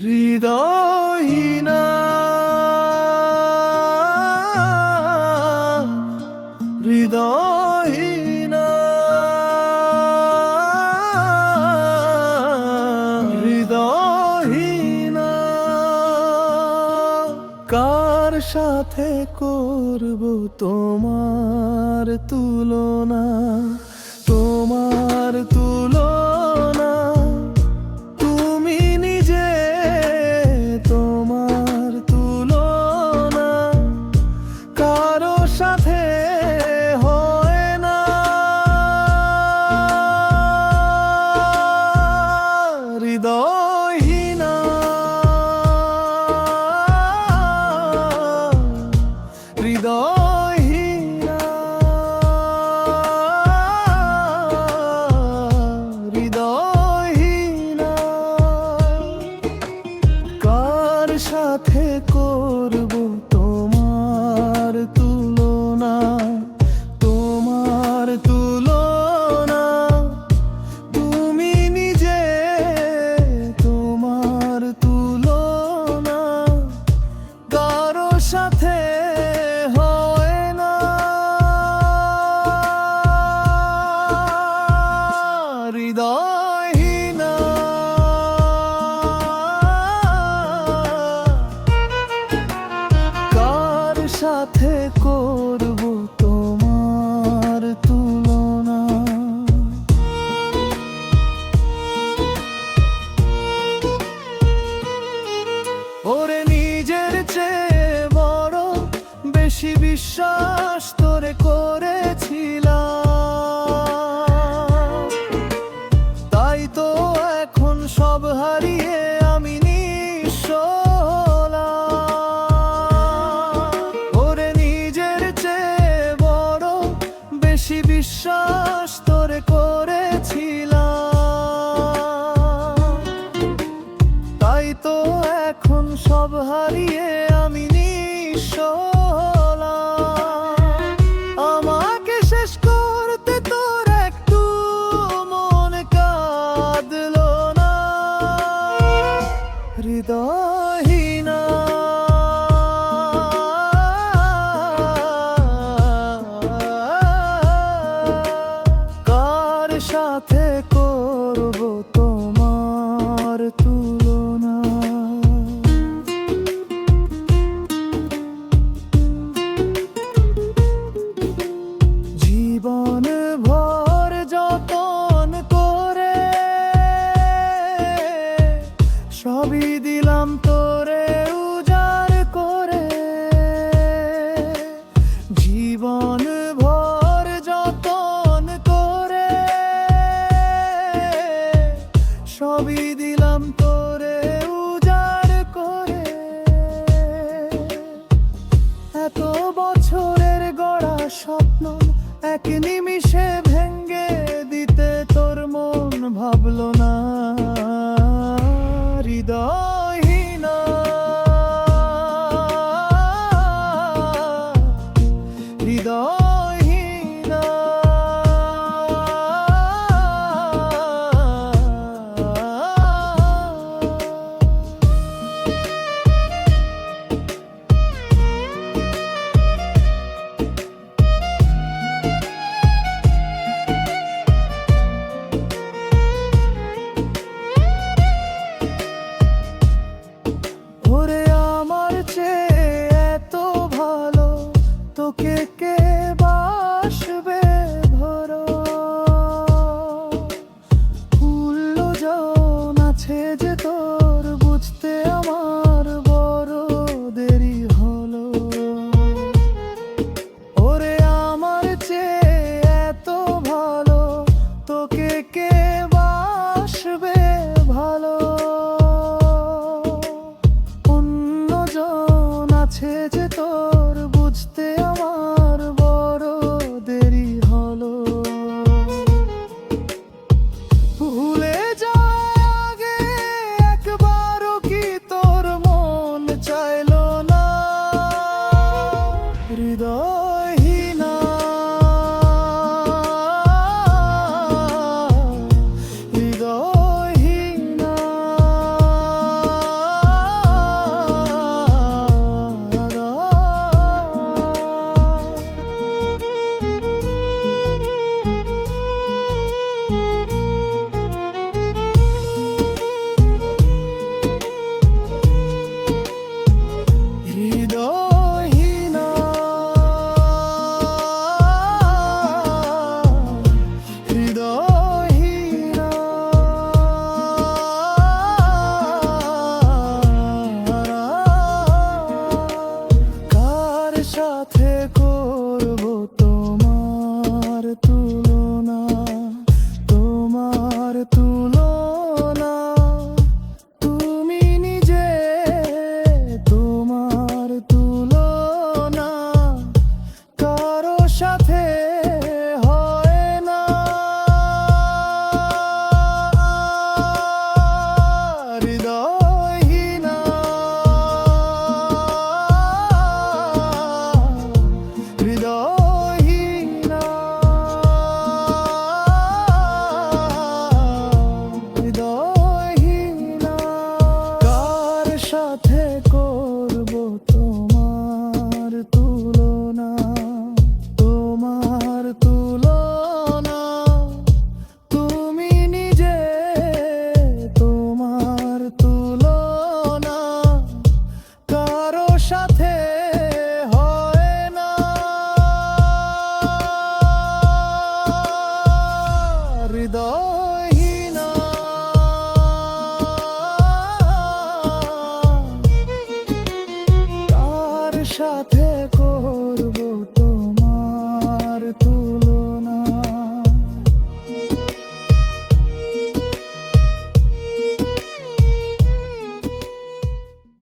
হৃদয়হীনা হৃদয়হীনা হৃদয়হীনা কার সাথে করব তোমার তুলনা, তোমার তুলনা? তুমি নিজে তোমার তুলনা কারো সাথে হয় না। হৃদয়হীনা হৃদয়হীনা হৃদয়হীনা কার সাথে করব তোমার তুলনা, তোমার তুলনা? তুমি নিজে তোমার তুলনা কারো সাথে হয় না। হৃদয়হীনা কার সাথে করব তোমার তুলনা? ওরে নিজের চেয়ে বড় বেশি বিশ্বাস তোরে করেছিলাম, তাই তো এখন সব হারিয়ে আমি নিঃস্ব হলাম। ওরে নিজের চেয়ে বড় বেশি বিশ্বাস তোরে করেছিলাম, তাই তো এখন সব হারিয়ে আমি নিঃস্ব হলাম। আমাকে শেষ করতে তোর একটু মন কাঁদলো না? হৃদয়হীনা কার সাথে করব তোমার তুলনা? জীবন ভর যতন করে সবই দিলাম তোরে উজাড় করে। জীবন ভর যতন করে সবই দিলাম তোরে উজাড় করে। এত বছরের গড়া স্বপ্ন এক নিমিষে ভেঙ্গে দিতে তোর মন ভাবলো না। হৃদয়হীনা সাথে